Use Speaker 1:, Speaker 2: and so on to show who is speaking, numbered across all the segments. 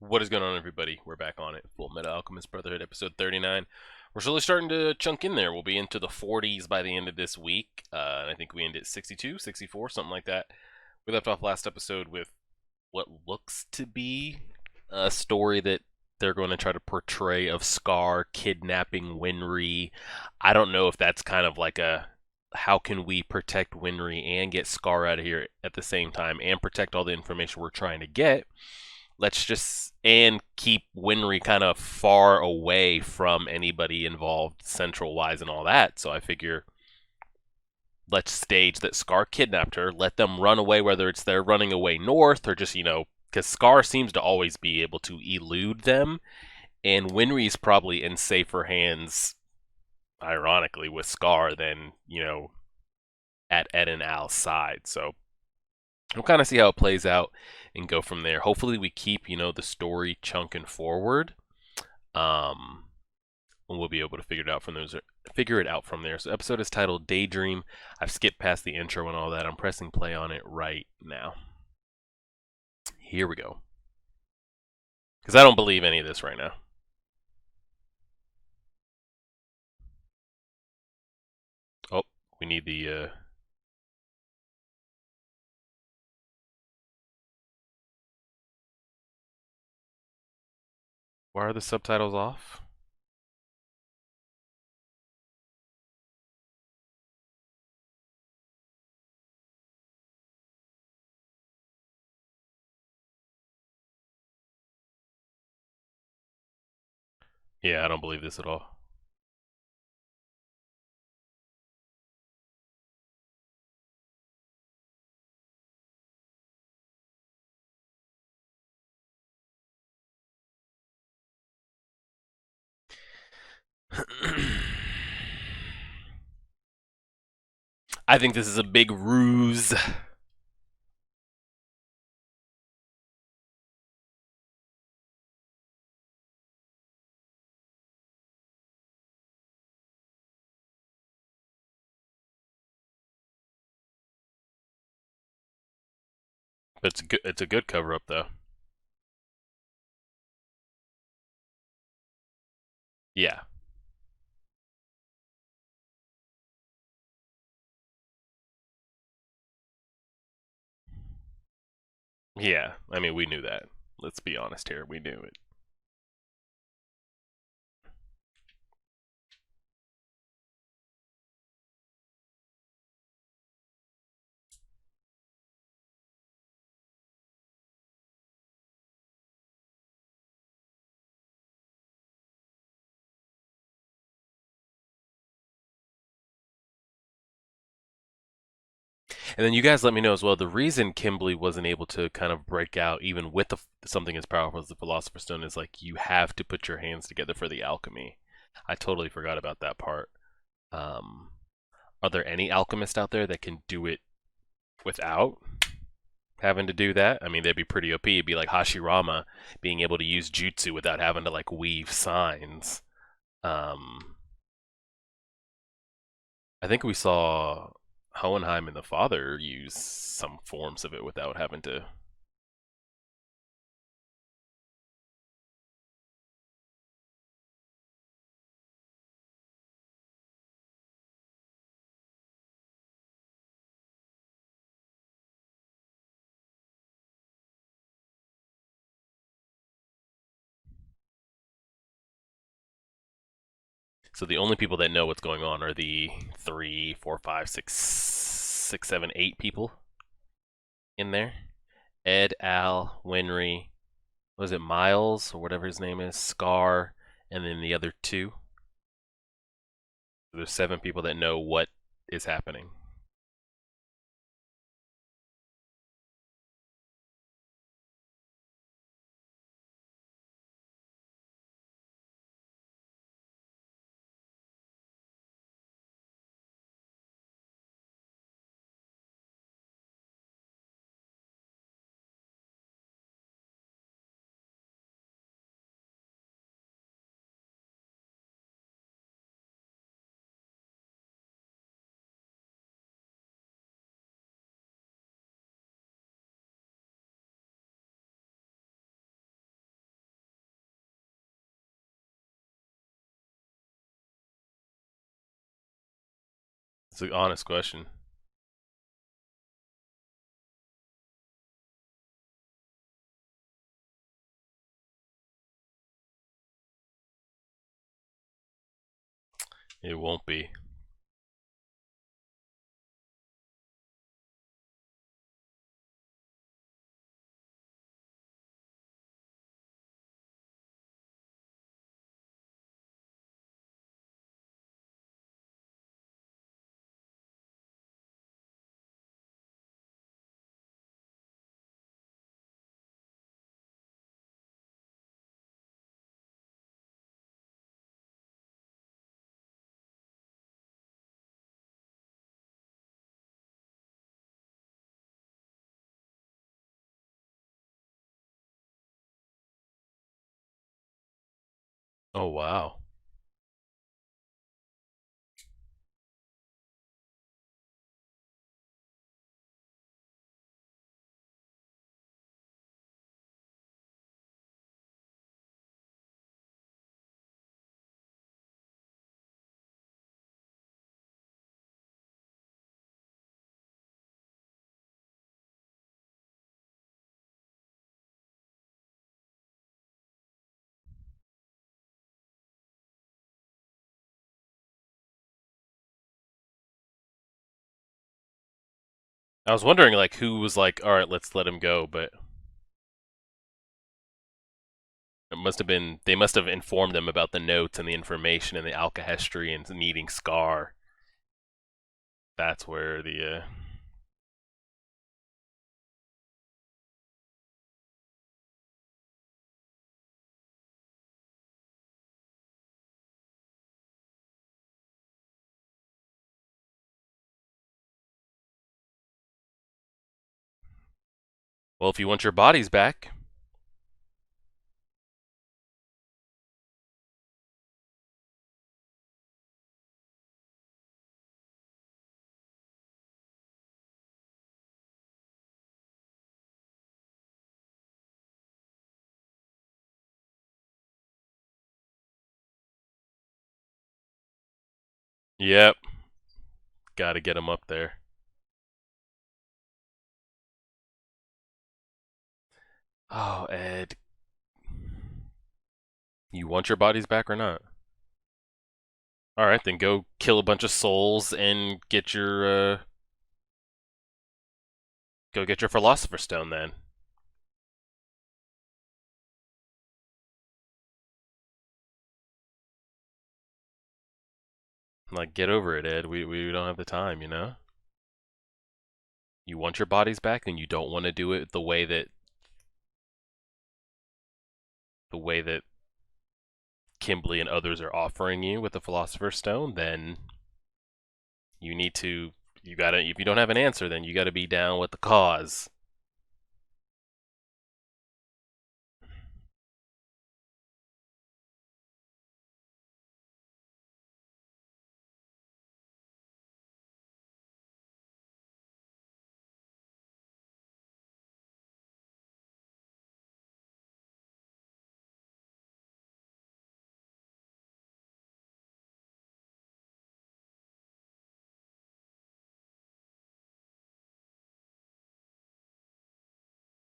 Speaker 1: What is going on, everybody? We're back on it. Fullmetal Alchemist Brotherhood, episode 39. We're slowly starting to chunk in there. We'll be into the 40s by the end of this week. And I think we end at 62, 64, something like that. We left off last episode with what looks to be a story that they're going to try to portray of Scar kidnapping Winry. I don't know if that's kind of like a how can we protect Winry and get Scar out of here at the same time and protect all the information we're trying to get. Let's just and keep Winry kind of far away from anybody involved central wise and all that. So I figure let's stage that Scar kidnapped her, let them run away, whether it's they're running away north or just, because Scar seems to always be able to elude them, and Winry's probably in safer hands, ironically, with Scar than, at Ed and Al's side. So we'll kind of see how it plays out and go from there. Hopefully we keep, the story chunking forward. And we'll be able to figure it out from there. So the episode is titled Daydream. I've skipped past the intro and all that. I'm pressing play on it right now. Here we go. Because I don't believe any of this right now. Oh, we need the why are the subtitles off? Yeah, I don't believe this at all. I think this is a big ruse. But it's a good cover up though. Yeah. Yeah. I mean, we knew that. Let's be honest here. We knew it. And then you guys let me know as well the reason Kimberly wasn't able to kind of break out even with something as powerful as the Philosopher's Stone is like you have to put your hands together for the alchemy. I totally forgot about that part. Um, are there any alchemists out there that can do it without having to do that? I mean, they'd be pretty OP. It'd be like Hashirama being able to use jutsu without having to like weave signs. Um, I think we saw Hohenheim and the Father use some forms of it without having to. So the only people that know what's going on are the three, four, five, six, seven, eight people in there. Ed, Al, Winry, was it Miles or whatever his name is, Scar, and then the other two. There's seven people that know what is happening. It's an honest question. It won't be. Oh wow. I was wondering like who was like, all right, let's let him go, but it must have been they must have informed them about the notes and the information and the alkahestry and needing Scar. That's where the well, if you want your bodies back, yep, got to get them up there. Oh, Ed, you want your bodies back or not? All right, then go kill a bunch of souls and go get your Philosopher's Stone then. Like, get over it, Ed. We don't have the time, you know. You want your bodies back, and you don't want to do it the way that Kimberly and others are offering you with the Philosopher's Stone. Then you need to. You gotta. If you don't have an answer, then you gotta be down with the cause.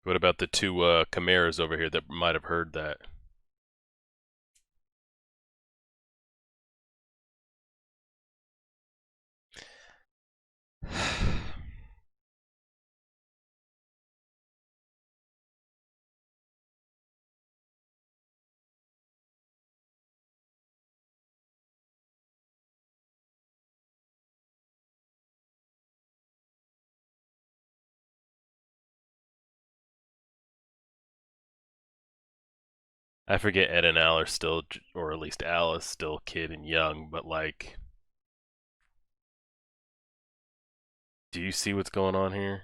Speaker 1: What about the two chimeras over here that might have heard that? I forget Ed and Al are still, or at least Al is still kid and young, but like, do you see what's going on here?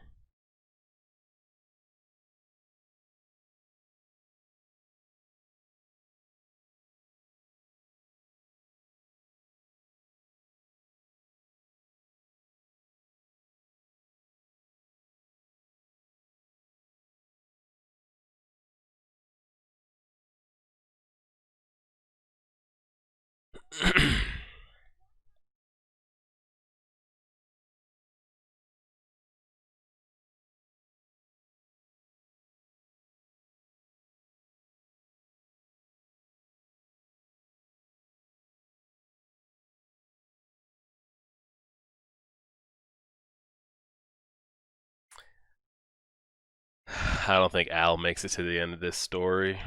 Speaker 1: I don't think Al makes it to the end of this story.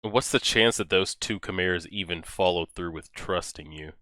Speaker 1: What's the chance that those two Chimeras even followed through with trusting you?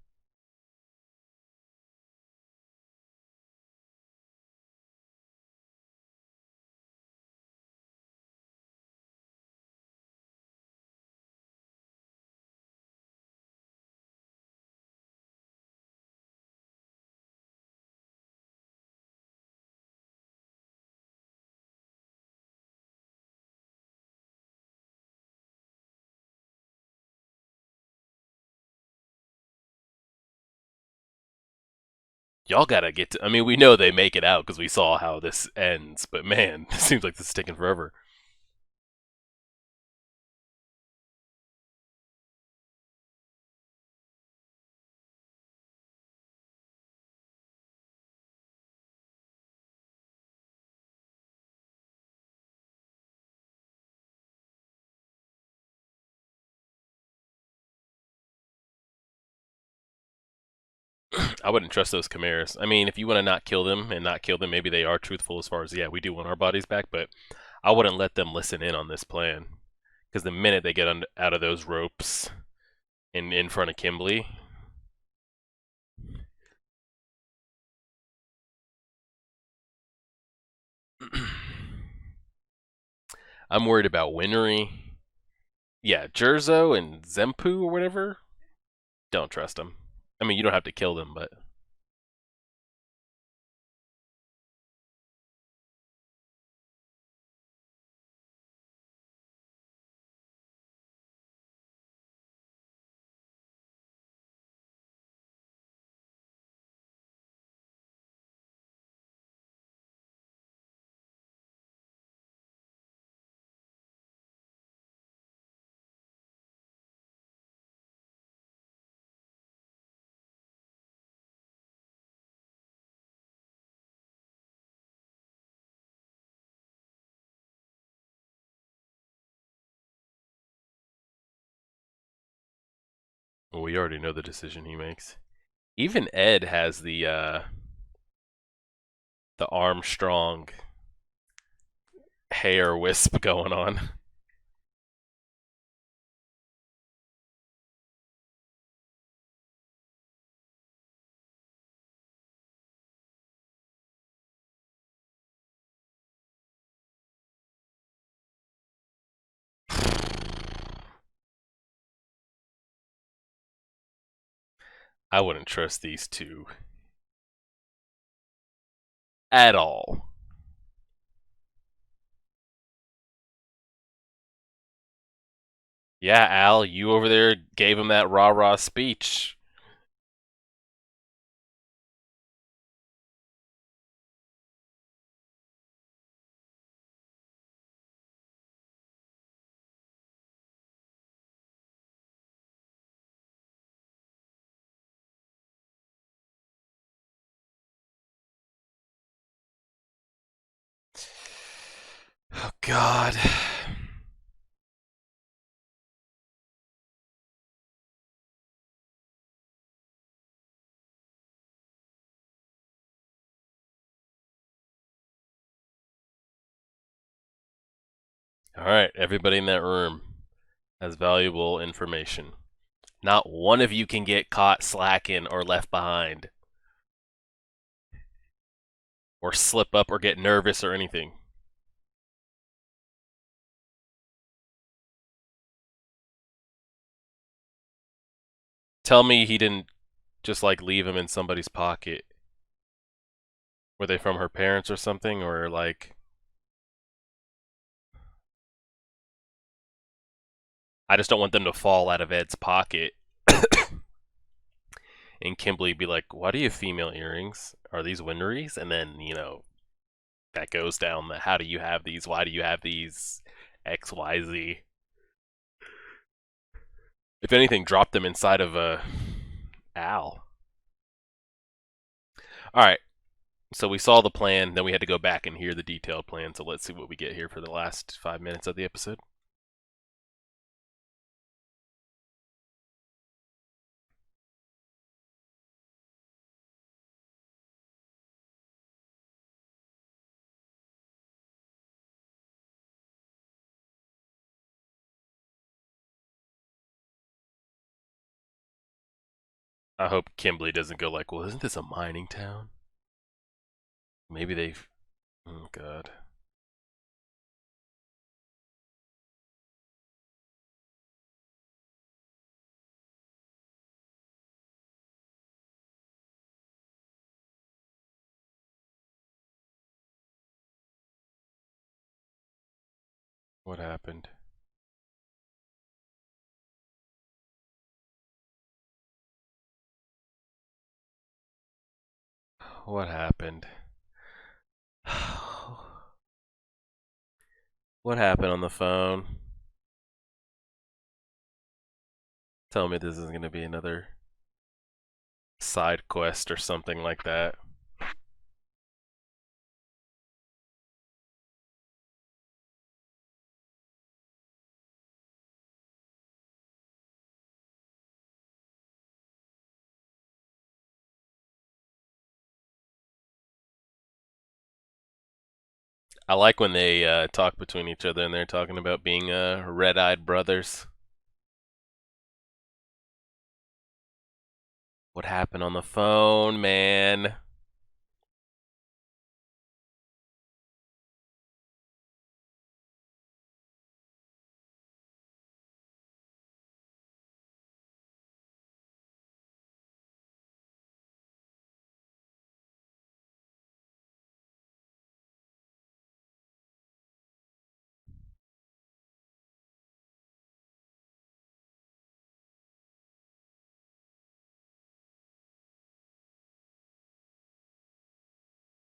Speaker 1: Y'all gotta get to. I mean, we know they make it out because we saw how this ends, but man, it seems like this is taking forever. I wouldn't trust those Chimeras. I mean, if you want to not kill them and not kill them, maybe they are truthful as far as, yeah, we do want our bodies back, but I wouldn't let them listen in on this plan. Because the minute they get out of those ropes in front of Kimberly, I'm worried about Winry. Yeah, Jerzo and Zempu or whatever. Don't trust them. I mean, you don't have to kill them, but well, we already know the decision he makes. Even Ed has the Armstrong hair wisp going on. I wouldn't trust these two at all. Yeah, Al, you over there gave him that rah rah speech. Oh, God. Alright, everybody in that room has valuable information. Not one of you can get caught slacking or left behind, or slip up or get nervous or anything. Tell me he didn't just like leave him in somebody's pocket. Were they from her parents or something? Or like, I just don't want them to fall out of Ed's pocket. And Kimberly be like, why do you have female earrings? Are these Winries? And then, that goes down the how do you have these? Why do you have these? XYZ. If anything, drop them inside of a Al. Alright, so we saw the plan, then we had to go back and hear the detailed plan, so let's see what we get here for the last 5 minutes of the episode. I hope Kimberly doesn't go like, well, isn't this a mining town? Maybe they've. Oh, God. What happened? What happened? What happened on the phone? Tell me this is going to be another side quest or something like that. I like when they talk between each other and they're talking about being red-eyed brothers. What happened on the phone, man?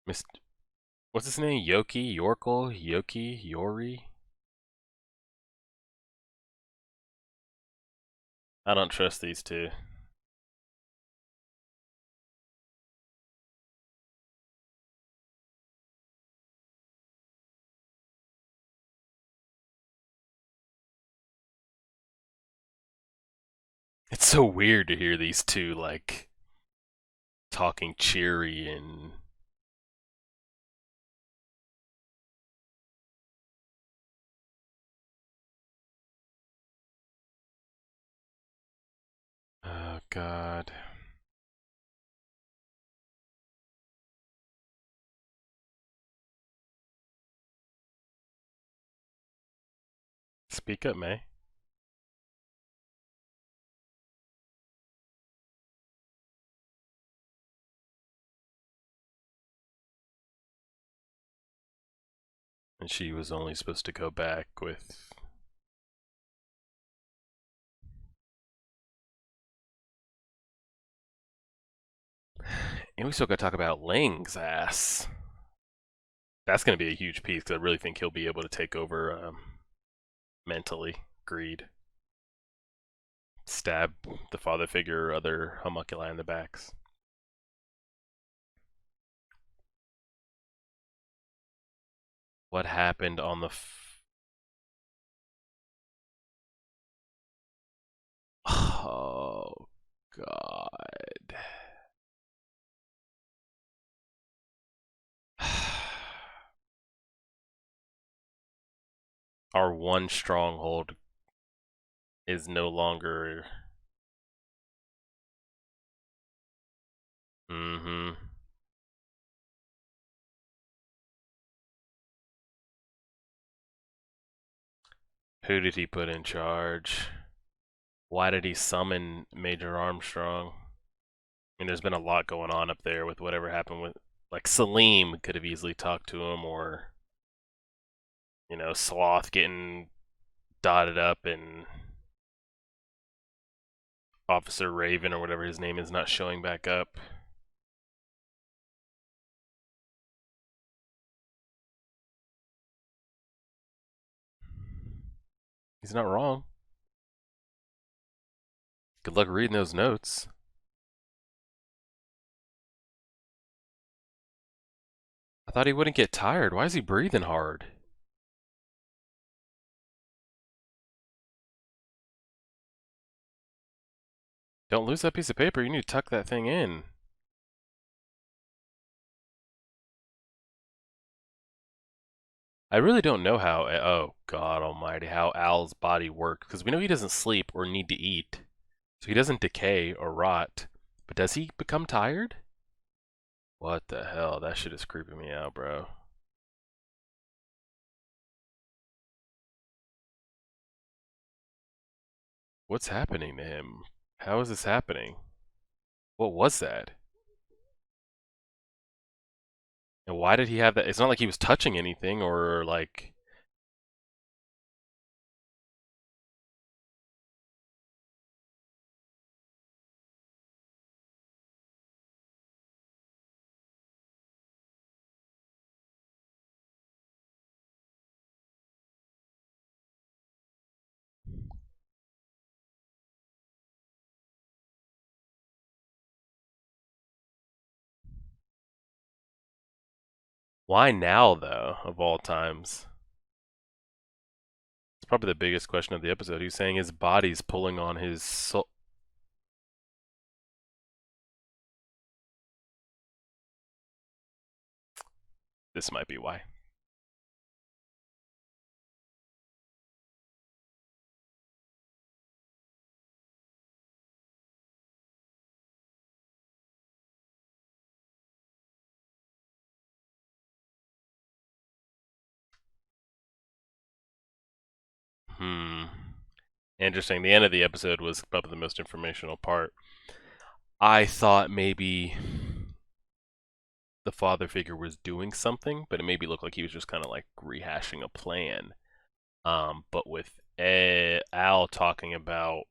Speaker 1: Mr. What's his name? Yoki? Yorkel? Yoki? Yori? I don't trust these two. It's so weird to hear these two, like, talking cheery and. Oh, God. Speak up, May. And she was only supposed to go back with. And we still gotta talk about Ling's ass. That's gonna be a huge piece because I really think he'll be able to take over mentally. Greed. Stab the father figure or other homunculi in the backs. What happened on the. Oh, God. Our one stronghold is no longer. Mm-hmm. Who did he put in charge? Why did he summon Major Armstrong? I mean, there's been a lot going on up there with whatever happened with. Like, Salim could have easily talked to him, or, Sloth getting dotted up and Officer Raven or whatever his name is not showing back up. He's not wrong. Good luck reading those notes. I thought he wouldn't get tired. Why is he breathing hard? Don't lose that piece of paper. You need to tuck that thing in. I really don't know how. Oh, God almighty, how Al's body works. Because we know he doesn't sleep or need to eat. So he doesn't decay or rot. But does he become tired? What the hell? That shit is creeping me out, bro. What's happening to him? How is this happening? What was that? And why did he have that? It's not like he was touching anything or like. Why now, though, of all times? It's probably the biggest question of the episode. He's saying his body's pulling on his soul. This might be why. Hmm. Interesting. The end of the episode was probably the most informational part. I thought maybe the father figure was doing something, but it made me look like he was just kind of like rehashing a plan. But with Al talking about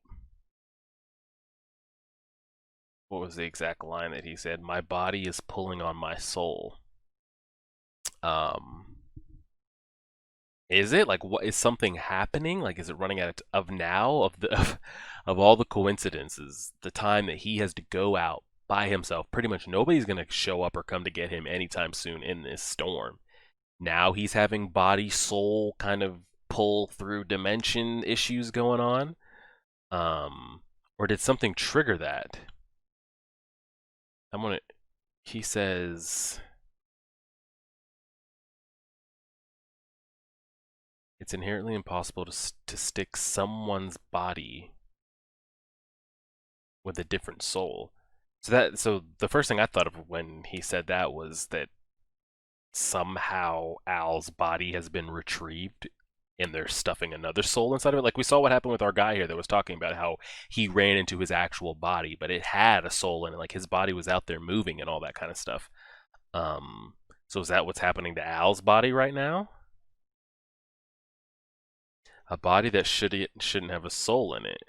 Speaker 1: what was the exact line that he said? My body is pulling on my soul. Um, is it like what is something happening? Like is it running out of now of the of all the coincidences? The time that he has to go out by himself, pretty much nobody's gonna show up or come to get him anytime soon in this storm. Now he's having body soul kind of pull through dimension issues going on. Um, or did something trigger that? I'm gonna. He says it's inherently impossible to stick someone's body with a different soul. So the first thing I thought of when he said that was that somehow Al's body has been retrieved and they're stuffing another soul inside of it. Like we saw what happened with our guy here that was talking about how he ran into his actual body, but it had a soul in it. Like his body was out there moving and all that kind of stuff. Um, so is that what's happening to Al's body right now? A body that shouldn't have a soul in it.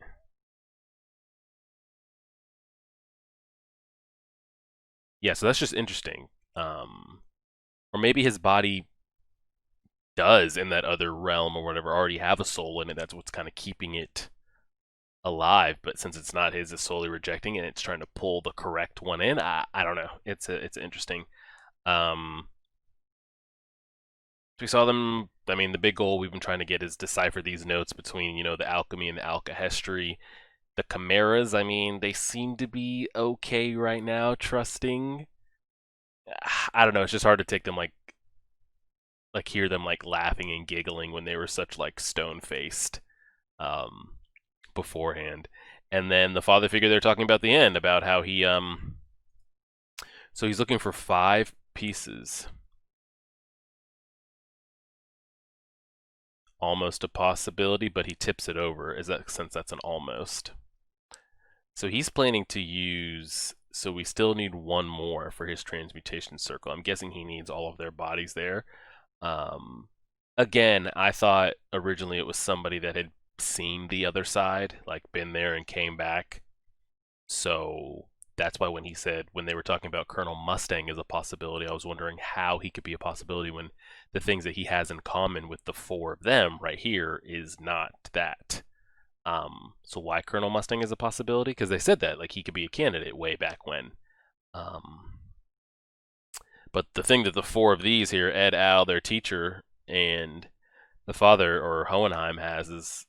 Speaker 1: Yeah, so that's just interesting. Or maybe his body does in that other realm or whatever already have a soul in it. That's what's kind of keeping it alive. But since it's not his, it's slowly rejecting it. And it's trying to pull the correct one in. I don't know. It's interesting. Um, we saw them. I mean, the big goal we've been trying to get is decipher these notes between the alchemy and the alkahestry. The chimeras. I mean, they seem to be okay right now. Trusting. I don't know. It's just hard to take them like hear them like laughing and giggling when they were such like stone faced um beforehand. And then the father figure they're talking about the end about how he so he's looking for 5 pieces. Almost a possibility, but he tips it over is that since that's an almost. So he's planning to use so we still need one more for his transmutation circle. I'm guessing he needs all of their bodies there. Um, again, I thought originally it was somebody that had seen the other side, like been there and came back. So that's why when he said when they were talking about Colonel Mustang as a possibility, I was wondering how he could be a possibility when the things that he has in common with the 4 of them right here is not that. So why Colonel Mustang is a possibility? Because they said that like he could be a candidate way back when. Um, but the thing that the 4 of these here, Ed, Al, their teacher, and the father or Hohenheim has is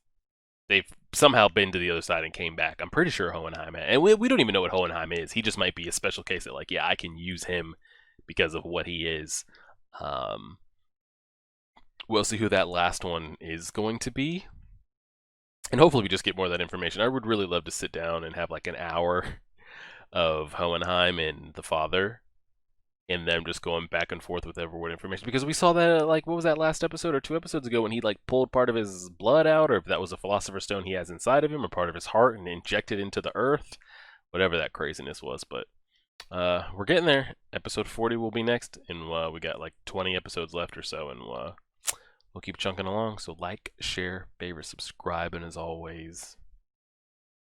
Speaker 1: they've somehow been to the other side and came back. I'm pretty sure Hohenheim has, and we don't even know what Hohenheim is. He just might be a special case that like, yeah, I can use him because of what he is. Um, we'll see who that last one is going to be. And hopefully we just get more of that information. I would really love to sit down and have like an hour of Hohenheim and the father, and them just going back and forth with Everwood information. Because we saw that, like, what was that last episode or 2 episodes ago when he, like, pulled part of his blood out, or if that was a Philosopher's Stone he has inside of him, or part of his heart and injected into the earth. Whatever that craziness was, but we're getting there. Episode 40 will be next, and we got like 20 episodes left or so, and we'll keep chunking along. So like, share, favorite, subscribe, and as always,